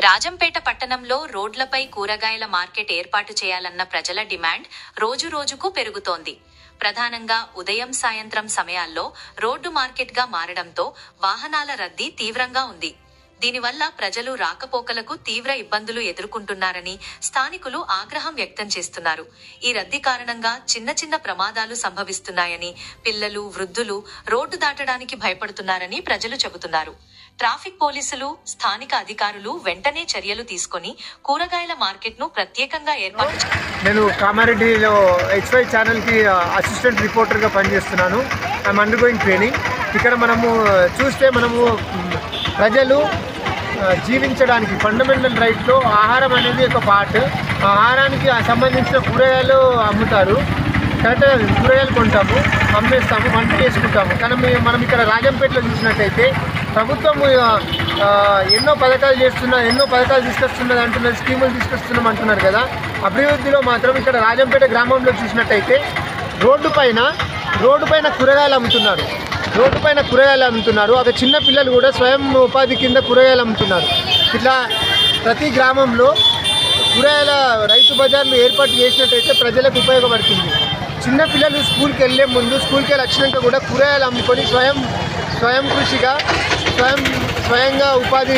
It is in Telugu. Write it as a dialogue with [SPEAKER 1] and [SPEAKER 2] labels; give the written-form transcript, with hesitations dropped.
[SPEAKER 1] రాజంపేట పట్టణంలో రోడ్లపై కూరగాయల మార్కెట్ ఏర్పాటు చేయాలన్న ప్రజల డిమాండ్ రోజురోజుకు పెరుగుతోంది. ప్రధానంగా ఉదయం సాయంత్రం సమయాల్లో రోడ్డు మార్కెట్గా మారడంతో వాహనాల రద్దీ తీవ్రంగా ఉంది. దీనివల్ల ప్రజలు రాకపోకలకు తీవ్ర ఇబ్బందులు ఎదుర్కొంటున్నారని స్థానికులు ఆగ్రహం వ్యక్తం చేస్తున్నారు. ఈ రద్దీ కారణంగా చిన్న చిన్న ప్రమాదాలు సంభవిస్తున్నాయని, పిల్లలు, వృద్ధులు రోడ్డు దాటడానికి భయపడుతున్నారని ప్రజలు చెబుతున్నారు. ట్రాఫిక్ పోలీసులు, స్థానిక అధికారులు వెంటనే చర్యలు తీసుకొని కూరగాయల మార్కెట్ను ప్రత్యేకంగా ఏర్పాటు
[SPEAKER 2] నేను కామారెడ్డిలో H5 ఛానల్కి అసిస్టెంట్ రిపోర్టర్గా పనిచేస్తున్నాను. I'm under going training. ఇక్కడ మనము ప్రజలు జీవించడానికి ఫండమెంటల్ రైట్లో ఆహారం అనేది ఒక పార్ట్. ఆహారానికి సంబంధించిన కూరగాయలు అమ్ముతారు. కరెక్ట్గా కూరగాయలు కొంటాము, అమ్మేస్తాము, వంట చేసుకుంటాము. కానీ మనం ఇక్కడ రాజంపేటలో చూసినట్టయితే ప్రభుత్వం ఎన్నో పథకాలు తీసుకొస్తున్నది అంటున్నారు, స్కీములు తీసుకొస్తున్నాం అంటున్నారు కదా. అభివృద్ధిలో మాత్రం ఇక్కడ రాజంపేట గ్రామంలో చూసినట్టయితే రోడ్డు పైన కూరగాయలు అమ్ముతున్నారు. అక్కడ చిన్న పిల్లలు కూడా స్వయం ఉపాధి కింద కూరగాయలు అమ్ముతున్నారు. ఇట్లా ప్రతి గ్రామంలో కూరగాయల రైతు బజార్లు ఏర్పాటు చేసినట్టయితే ప్రజలకు ఉపయోగపడుతుంది. చిన్న పిల్లలు స్కూల్కి వెళ్ళే ముందు, స్కూల్కి వచ్చినాక కూడా కూరగాయలు అమ్ముకొని స్వయంగా ఉపాధి